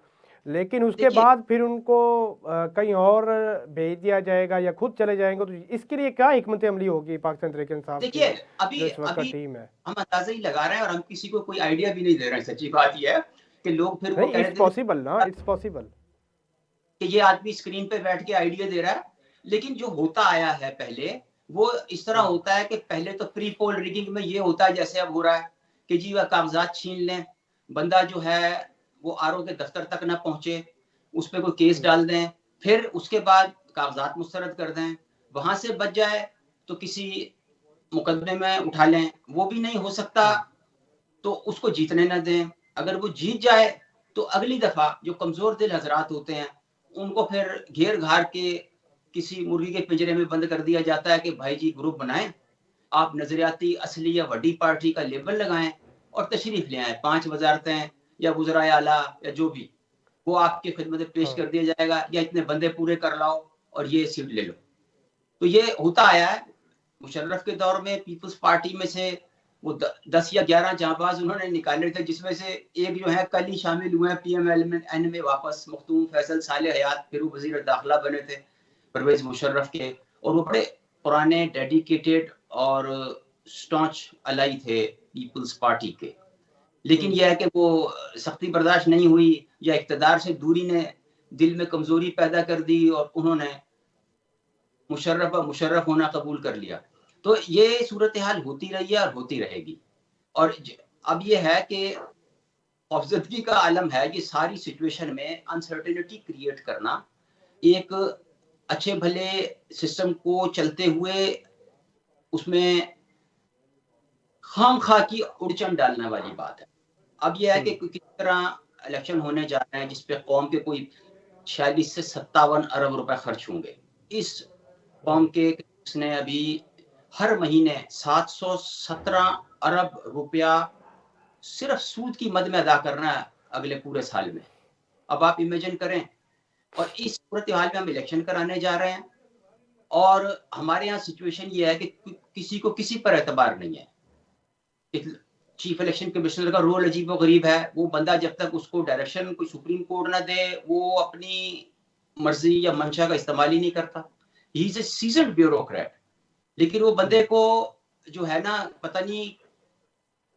लेकिन उसके बाद फिर उनको कहीं और भेज दिया जाएगा या खुद चले जाएंगे। तो इसके लिए क्या हिकमत अमली होगी पाकिस्तान तहरीक इंसाफ की? देखिए अभी टीम है, हम अंदाजा ही लगा रहे हैं और हम किसी को कोई आइडिया भी नहीं दे रहे हैं। सच्ची बात यह है कि लोग फिर वो इट्स पॉसिबल ना, इट्स पॉसिबल कि ये आदमी स्क्रीन पे बैठ के आइडिया दे रहा है, लेकिन जो होता आया है पहले वो इस तरह होता है कि पहले तो प्री पोल रिगिंग में ये होता है जैसे अब हो रहा है कि जी वह कागजात छीन लें, बंदा जो है वो आरओ के दफ्तर तक ना पहुंचे, उस पर कोई केस डाल दें, फिर उसके बाद कागजात मुस्तरद कर दें, वहां से बच जाए तो किसी मुकदमे में उठा लें, वो भी नहीं हो सकता तो उसको जीतने न दें। अगर वो जीत जाए तो अगली दफा जो कमजोर दिल हजरात होते हैं उनको फिर घेर घार के किसी मुर्गी के पिंजरे में बंद कर दिया जाता है कि भाई जी ग्रुप बनाएं, आप नजरियाती असली या बड़ी पार्टी का लेबल लगाएं और तशरीफ ले आए, 5 वजारतें या वज़राए आला या जो भी, वो आपकी खिदमत में पेश कर दिया जाएगा, या इतने बंदे पूरे कर लाओ और ये सीट ले लो। तो ये होता आया है। मुशर्रफ के दौर में पीपल्स पार्टी में से वो 10 या 11 जांबाज उन्होंने निकाले थे, जिसमें से एक जो है कल ही शामिल हुए हैं पीएमएल में वापस, मखदूम फैसल साले हयात, फिर वो वजीर दाखिला बने थे परवेज मुशर्रफ के, और वो बड़े पुराने डेडिकेटेड और स्टॉन्च अलाई थे पीपल्स पार्टी के। लेकिन यह है कि वो सख्ती बर्दाश्त नहीं हुई या इख्तिदार से दूरी ने दिल में कमजोरी पैदा कर दी और उन्होंने मुशर्रफ होना कबूल कर लिया। तो ये सूरत हाल होती रही है और होती रहेगी। और अब ये है कि खौफजदगी का आलम है, ये सारी सिचुएशन में अनसर्टेनिटी क्रिएट करना एक अच्छे भले सिस्टम को चलते हुए उसमें खाम खा की उड़चन डालने वाली बात है। अब यह है कि किस तरह इलेक्शन होने जा रहे हैं जिसपे कौम के कोई 46 से 57 अरब रुपए खर्च होंगे। इस कौम के उसने अभी हर महीने 717 अरब रुपया सिर्फ सूद की मद में अदा करना है अगले पूरे साल में। अब आप इमेजिन करें, और इस सूरत हाल में हम इलेक्शन कराने जा रहे हैं और हमारे यहाँ सिचुएशन ये है कि किसी को किसी पर एतबार नहीं है। चीफ इलेक्शन कमिश्नर का रोल अजीब व गरीब है। वो बंदा जब तक उसको डायरेक्शन कोई सुप्रीम कोर्ट ना दे वो अपनी मर्जी या मंशा का इस्तेमाल ही नहीं करता। He is a seasoned bureaucrat, लेकिन वो बंदे को जो है ना, पता नहीं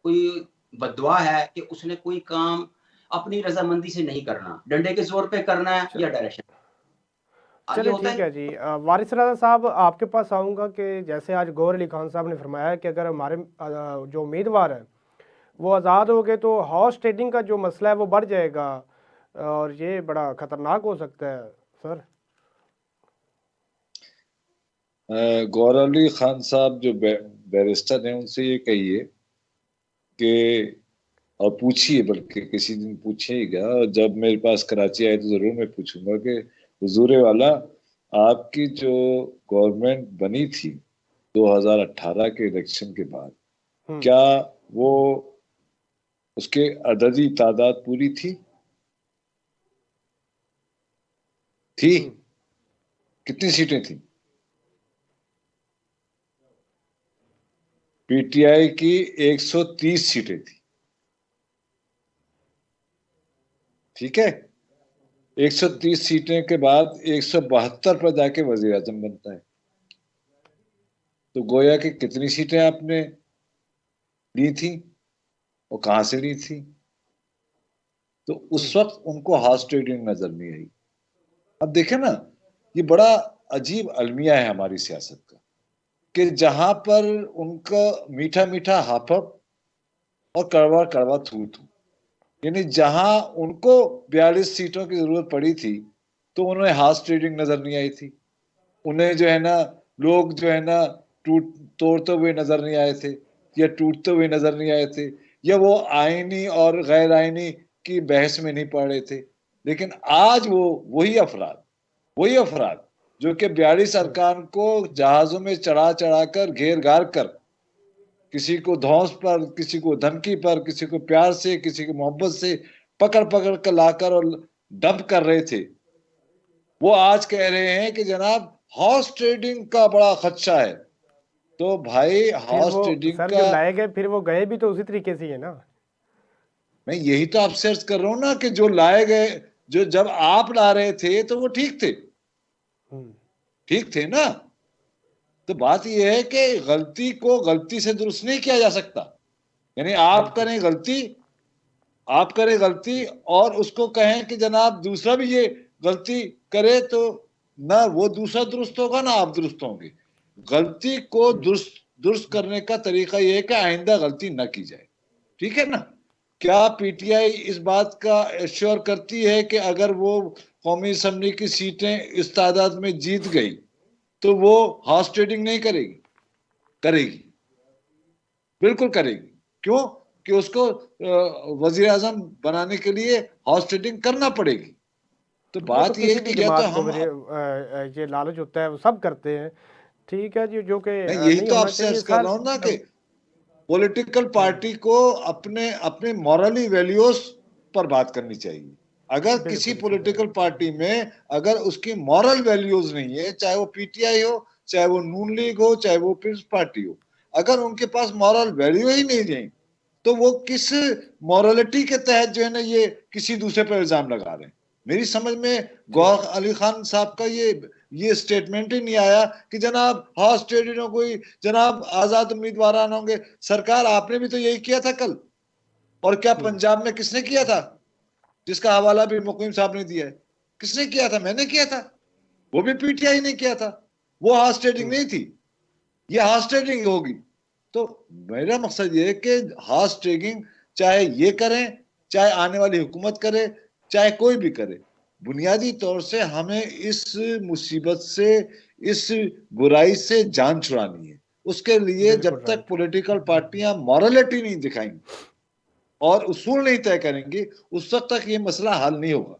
कोई बददुआ है कि उसने कोई काम अपनी रजामंदी से नहीं करना, डंडे के जोर पे करना है या डायरेक्शन। चलिए ठीक है जी। वारिस रज़ा साहब, आपके पास आऊँगा कि जैसे आज गौहर अली खान साहब ने फरमाया कि अगर हमारे जो उम्मीदवार हैं वो आज़ाद हो गए तो हॉर्स ट्रेडिंग का जो मसला है वो बढ़ जाएगा और ये बड़ा ख़तरनाक हो सकता है। सर, गौहर अली खान साहब जो बैरिस्टर हैं उनसे ये कहिए कि, और पूछिए, बल्कि किसी दिन पूछिएगा, और जब मेरे पास कराची आए तो जरूर मैं पूछूंगा कि हुजूरे वाला, आपकी जो गवर्नमेंट बनी थी 2018 के इलेक्शन के बाद, क्या वो उसके अददी तादाद पूरी थी? कितनी सीटें थी? पीटीआई की 130 सीटें थी, ठीक है। 130 सीटें के बाद 172 पर जाके वजीर आजम बनता है। तो गोया कि कितनी सीटें आपने ली थी और कहां से ली थी? तो उस वक्त उनको हॉर्स ट्रेडिंग नजर नहीं आई। अब देखें ना, ये बड़ा अजीब अलमिया है हमारी सियासत का कि जहां पर उनका मीठा मीठा हाफप और कड़वा कड़वा थू थू, यानी जहां उनको 42 सीटों की जरूरत पड़ी थी तो उन्हें हॉर्स ट्रेडिंग नजर नहीं आई थी। उन्हें जो है ना लोग जो है ना तोड़ते हुए नजर नहीं आए थे या टूटते हुए नजर नहीं आए थे, या वो आईनी और गैर आईनी की बहस में नहीं पड़ रहे थे। लेकिन आज वो वही अफराद जो कि 42 अरकान को जहाजों में चढ़ा चढ़ा कर घेर घार कर, किसी को धौंस पर, किसी को धमकी पर, किसी को प्यार से, किसी को मोहब्बत से पकड़ पकड़ कर लाकर और डंप कर रहे थे, वो आज कह रहे हैं कि जनाब हॉर्स ट्रेडिंग का बड़ा खदशा है। तो भाई हॉर्स ट्रेडिंग का जो लाए गए फिर वो गए भी तो उसी तरीके से है ना। मैं यही तो आपसे अर्ज कर रहा हूं ना कि जो लाए गए, जो जब आप ला रहे थे तो वो ठीक थे ना। तो बात यह है कि गलती को गलती से दुरुस्त नहीं किया जा सकता। यानी आप करें गलती और उसको कहें कि जनाब दूसरा भी ये गलती करे, तो ना वो दूसरा दुरुस्त होगा ना आप दुरुस्त होंगे। गलती को दुरुस्त करने का तरीका यह है कि आइंदा गलती न की जाए, ठीक है ना। क्या पीटीआई इस बात का एश्योर करती है कि अगर वो कौमी असम्बली की सीटें इस तादाद में जीत गई तो वो हॉर्स ट्रेडिंग नहीं करेगी? करेगी, बिल्कुल करेगी। क्यों? कि उसको वजीर आजम बनाने के लिए हॉर्स ट्रेडिंग करना पड़ेगी। तो बात ये है कि या तो हम ये लालच होता है वो सब करते हैं, ठीक है जी, जो कि यही तो आपसे अर्ज कर रहा हूं ना कि पॉलिटिकल पार्टी को अपने मॉरली वैल्यूज पर बात करनी चाहिए। अगर किसी पॉलिटिकल पार्टी में अगर उसकी मॉरल वैल्यूज नहीं है, चाहे वो पीटीआई हो, चाहे वो नून लीग हो, चाहे वो पीपल्स पार्टी हो, अगर उनके पास मॉरल वैल्यू ही नहीं है तो वो किस मॉरलिटी के तहत जो है ना ये किसी दूसरे पर इल्जाम लगा रहे हैं। मेरी समझ में गौहर अली खान साहब का ये स्टेटमेंट ही नहीं आया कि जनाब हॉर्स ट्रेडिंग हो कोई, जनाब आजाद उम्मीदवार होंगे। सरकार आपने भी तो यही किया था कल, और क्या पंजाब में किसने किया था, जिसका हवाला भी मुकीम साहब ने दिया है? किसने किया था? मैंने किया था, वो भी पीटीआई ने किया था। वो हॉर्स ट्रेडिंग नहीं थी, ये हॉर्स ट्रेडिंग होगी। तो मेरा मकसद ये है कि हॉर्स ट्रेडिंग चाहे ये करें, चाहे आने वाली हुकूमत करे, चाहे कोई भी करे, बुनियादी तौर से हमें इस मुसीबत से, इस बुराई से जान छुड़ानी है। उसके लिए जब तक पॉलिटिकल पार्टियां मॉरलिटी नहीं दिखाएंगी, और उसूल नहीं तय करेंगे, उस वक्त तक ये मसला हल नहीं होगा।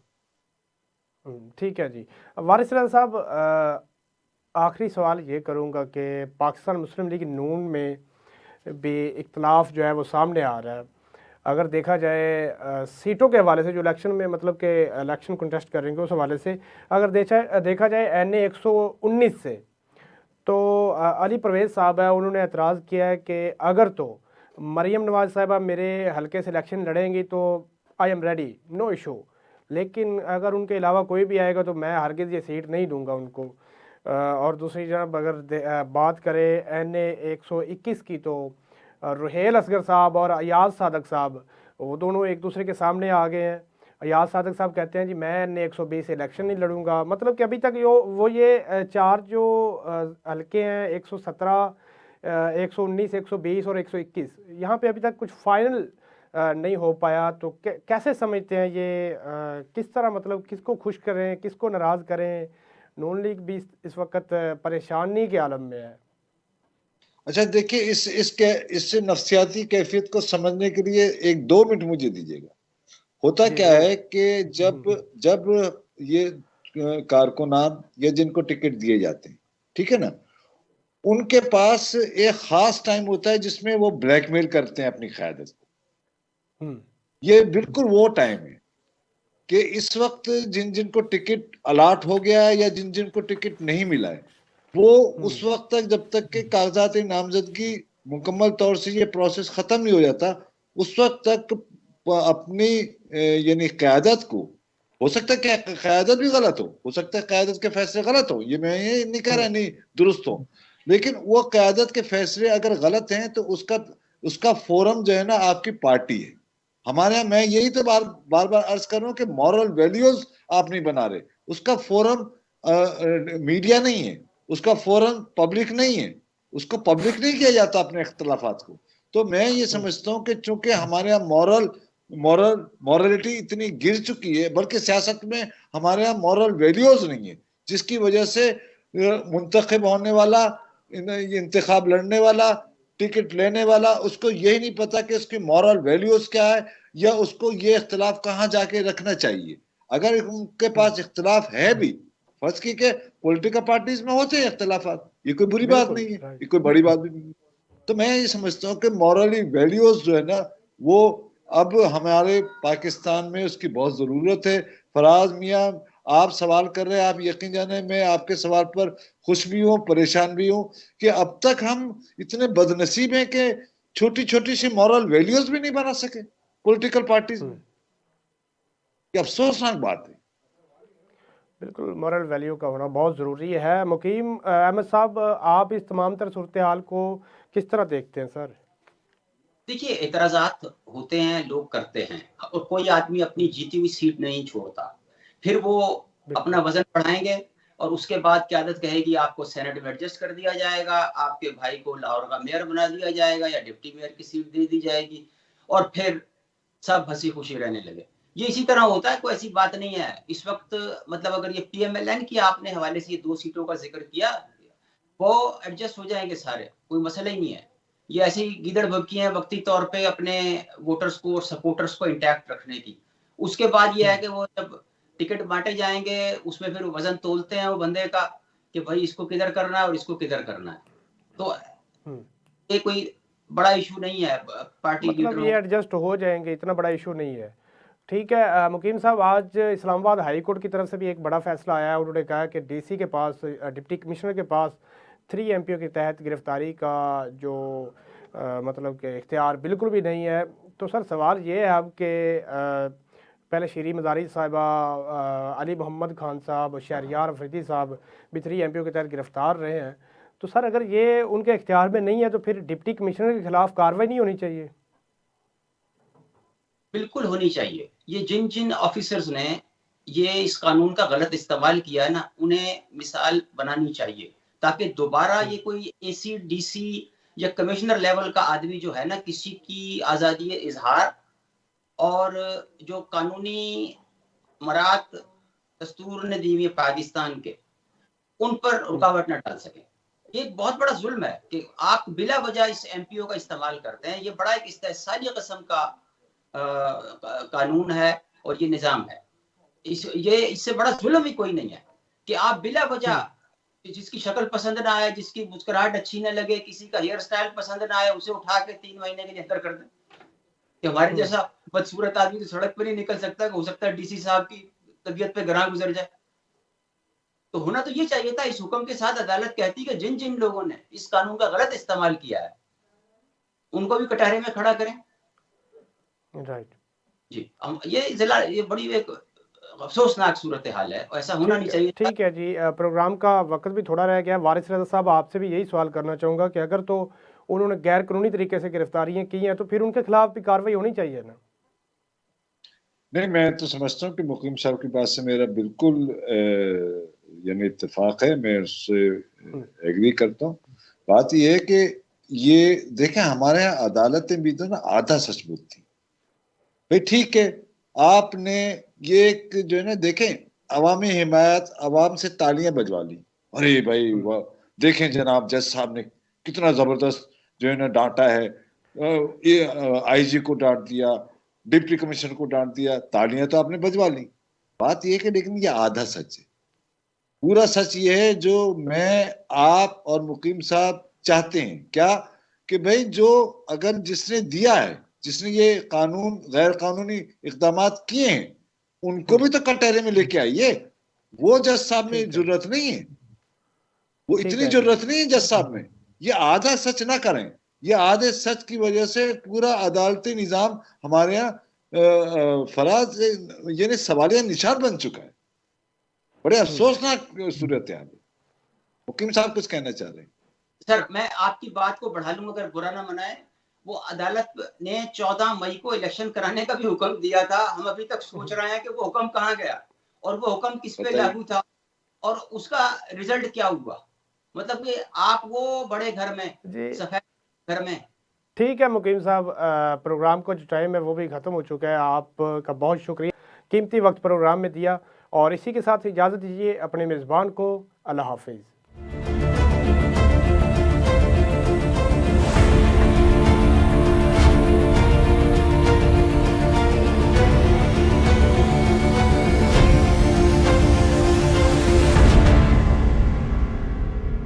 ठीक है जी। वारिस रज़ा साहब, आखिरी सवाल ये करूँगा कि पाकिस्तान मुस्लिम लीग नून में भी इख्तलाफ जो है वो सामने आ रहा है। अगर देखा जाए सीटों के हवाले से, जो इलेक्शन में मतलब कि इलेक्शन कंटेस्ट करेंगे उस हवाले से, अगर देखा जाए NA 119 से, तो अली परवेज़ साहब है, उन्होंने एतराज़ किया है कि अगर तो मरियम नवाज़ साहिबा मेरे हलके से इलेक्शन लड़ेंगी तो I am ready, no issue, लेकिन अगर उनके अलावा कोई भी आएगा तो मैं हरगिज़ ये सीट नहीं दूंगा उनको। और दूसरी जानब अगर बात करें NA 121 की, तो रुहेल असगर साहब और अयाज सादक साहब, वो दोनों एक दूसरे के सामने आ गए हैं। अयाज सादक साहब कहते हैं जी मैं NA 120 से इलेक्शन नहीं लड़ूंगा। मतलब कि अभी तक वो ये चार जो हलके हैं 117, 119, 120 और 121, यहाँ पे अभी तक कुछ फाइनल नहीं हो पाया। तो कैसे समझते हैं ये, किस तरह, मतलब किसको खुश करें, किसको नाराज़ करें? नून लीग भी इस वक्त परेशानी के आलम में है। अच्छा देखिए, इससे नफ्सियाती कैफियत को समझने के लिए 1-2 मिनट मुझे दीजिएगा। होता क्या है कि जब ये कारकुनान या जिनको टिकट दिए जाते हैं, ठीक है ना, उनके पास एक खास टाइम होता है जिसमें वो ब्लैकमेल करते हैं अपनी क़यादत को। ये बिल्कुल वो टाइम है कि इस वक्त जिन जिनको टिकट अलाट हो गया है या जिन जिनको टिकट नहीं मिला है, वो उस वक्त तक, जब तक के कागजात नामजदगी मुकम्मल तौर से ये प्रोसेस खत्म नहीं हो जाता, उस वक्त तक अपनी यानी क़यादत को, हो सकता है कि क़यादत भी गलत हो सकता है क़यादत के फैसले गलत हो, ये मैं ये नहीं कह रहा नहीं दुरुस्त हो, लेकिन वो क़यादत के फैसले अगर गलत हैं तो उसका फोरम जो है ना आपकी पार्टी है। हमारे यहाँ मैं यही तो बार बार अर्ज कर रहा हूँ कि मॉरल वैल्यूज आप नहीं बना रहे, उसका फोरम मीडिया नहीं है, उसका फोरम पब्लिक नहीं है, उसको पब्लिक नहीं किया जाता अपने इख्तलाफात को। तो मैं ये समझता हूँ कि चूंकि हमारे यहाँ मॉरलिटी इतनी गिर चुकी है, बल्कि सियासत में हमारे यहाँ मॉरल वैल्यूज नहीं है, जिसकी वजह से मुंतखब होने वाला, इंतखाब लड़ने वाला, टिकट लेने वाला, उसको यही नहीं पता कि उसकी मॉरल वैल्यूज क्या है या उसको ये इख्तलाफ कहाँ जाके रखना चाहिए। अगर उनके पास इख्तलाफ है भी, फर्ज की के पॉलिटिकल पार्टीज में होते हैं इख्तलाफात, ये कोई बुरी बात नहीं है, ये कोई बड़ी बात भी नहीं। तो मैं ये समझता हूँ कि मॉरली वैल्यूज जो है ना, वो अब हमारे पाकिस्तान में उसकी बहुत जरूरत है। फराज मियाँ, आप सवाल कर रहे हैं, आप यकीन जाने मैं आपके सवाल पर खुश भी हूँ, परेशान भी हूँ कि अब तक हम इतने बदनसीब हैं कि छोटी छोटी सी मॉरल वैल्यूज भी नहीं बना सके पॉलिटिकल पार्टीज में। ये अफसोसनाक बात है। बिल्कुल, मॉरल वैल्यू का होना बहुत ज़रूरी है। मुकीम अहमद साहब, आप इस तमाम तर सूरत हाल को किस तरह देखते हैं सर? देखिए, एतराज़ात होते हैं, लोग करते हैं, और कोई आदमी अपनी जीती हुई सीट नहीं छोड़ता। फिर वो अपना वजन बढ़ाएंगे और उसके बाद क़यादत कहेगी आपको सेनेट में एडजस्ट कर दिया जाएगा, आपके भाई को लाहौर का मेयर बना दिया जाएगा या डिप्टी मेयर की सीट दे दी जाएगी, और फिर सब हंसी खुशी रहने लगे। ये इसी तरह होता है, कोई ऐसी बात नहीं है। इस वक्त मतलब अगर ये PMLN की आपने हवाले से ये 2 सीटों का जिक्र किया, वो एडजस्ट हो जाएंगे सारे, कोई मसला ही नहीं है। ये ऐसी गीदड़ भभकी हैं वक्ती तौर पे अपने वोटर्स को और सपोर्टर्स को इंटैक्ट रखने की। उसके बाद ये है कि वो जब टिकट बांटे जाएंगे, उसमें फिर वजन तोलते हैं वो बंदे का कि भाई इसको किधर करना है और इसको किधर करना है। तो ये कोई बड़ा इशू नहीं है पार्टी मतलब ये एडजस्ट हो जाएंगे, इतना बड़ा इशू नहीं है। ठीक है मुकीम साहब, आज इस्लामाबाद हाई कोर्ट की तरफ से भी एक बड़ा फैसला आया है। उन्होंने कहा कि DC के पास, डिप्टी कमिश्नर के पास 3 MPO के तहत गिरफ्तारी का जो मतलब कि इख्तियार बिल्कुल भी नहीं है। तो सर सवाल ये है अब कि पहले शीरी मजारी साहिबा, अली मोहम्मद खान साहब, शहरियार अफरीदी साहब भी 3 MPO के तहत गिरफ्तार रहे हैं। तो सर अगर ये उनके इख्तियार में नहीं है तो फिर डिप्टी कमिश्नर के खिलाफ कार्रवाई नहीं होनी चाहिए? बिल्कुल होनी चाहिए। ये जिन जिन ऑफिसर्स ने ये इस कानून का गलत इस्तेमाल किया है ना, उन्हें मिसाल बनानी चाहिए, ताकि दोबारा ये कोई AC DC या कमिश्नर लेवल का आदमी जो है ना, किसी की आज़ादी इजहार और जो कानूनी मरात दस्तूर ने दी हुई है पाकिस्तान के, उन पर रुकावट न डाल सके। ये एक बहुत बड़ा जुल्म है कि आप बिला वजह इस MPO का इस्तेमाल करते हैं। ये बड़ा एक इस्तेहसाली किस्म का कानून है और ये निज़ाम है। इससे बड़ा जुल्म ही कोई नहीं है कि आप बिला वजह जिसकी शक्ल पसंद ना आए, जिसकी मुस्कुराहट अच्छी ना लगे, किसी का हेयर स्टाइल पसंद ना आए, उसे उठा के 3 महीने के लिए अंदर कर दें। कि हमारे जैसा बदसूरत आदमी तो सड़क पर नहीं निकल सकता, हो सकता है डीसी साहब की तबीयत पे ग्रां गुजर जाए। तो होना तो ये चाहिए था। इस हुक्म के साथ अदालत कहती कि जिन जिन लोगों ने इस कानून का गलत इस्तेमाल किया है उनको भी कटहरे में खड़ा करें। राइट जी, ये बड़ी एक अफसोसनाक सूरत हाल है, ऐसा होना नहीं चाहिए। ठीक है जी, प्रोग्राम का वक्त भी थोड़ा रह गया। वारिस रज़ा साहब, आपसे भी यही सवाल करना चाहूँगा कि अगर तो उन्होंने गैर कानूनी तरीके से गिरफ्तारियाँ की हैं तो फिर उनके खिलाफ भी कार्रवाई होनी चाहिए ना? नहीं, मैं तो समझता हूँ कि मुकीम साहब की बात से मेरा बिल्कुल यानी इत्तेफाक है, मैं उससे एग्री करता हूँ। बात यह है कि ये देखें, हमारे यहाँ अदालतें भी तो ना आधा सच बोलती। भाई ठीक है, आपने ये एक जो है ना, देखें, अवामी हिमायत, अवाम से तालियां बजवा ली, अरे भाई वाह, देखें जनाब जज साहब ने कितना जबरदस्त जो है ना डांटा है, ये आईजी को डांट दिया, डिप्टी कमिश्नर को डांट दिया, तालियां तो आपने बजवा ली। बात यह कि लेकिन ये आधा सच है। पूरा सच ये है जो मैं, आप और मुकीम साहब चाहते हैं क्या, कि भाई जो अगर जिसने दिया है, जिसने ये कानून गैर कानूनी इकदाम किए हैं, उनको भी तो कटहरे में लेके आइए। वो जज साहब में जरूरत नहीं है, वो इतनी जरूरत नहीं है जज साहब में। ये आधा सच ना करें। ये आधे सच की वजह से पूरा अदालती निजाम हमारे यहाँ फराज यानी सवालिया निशान बन चुका है। बड़े अफसोसनाक सूरत है। मुकीम साहब कुछ कहना चाह रहे हैं? सर, मैं आपकी बात को बढ़ा लूं, अगर बुरा ना मनाए। वो अदालत ने 14 मई को इलेक्शन कराने का भी हुक्म दिया था। हम अभी तक सोच रहे हैं कि वो हुक्म कहाँ गया और वो हुक्म किस पे लागू था और उसका रिजल्ट क्या हुआ। मतलब कि आप वो बड़े घर में, सफेद घर में। ठीक है मुकीम साहब, प्रोग्राम का जो टाइम है वो भी ख़त्म हो चुका है। आपका बहुत शुक्रिया, कीमती वक्त प्रोग्राम में दिया। और इसी के साथ इजाज़त दीजिए अपने मेज़बान को। अल्लाह हाफिज़।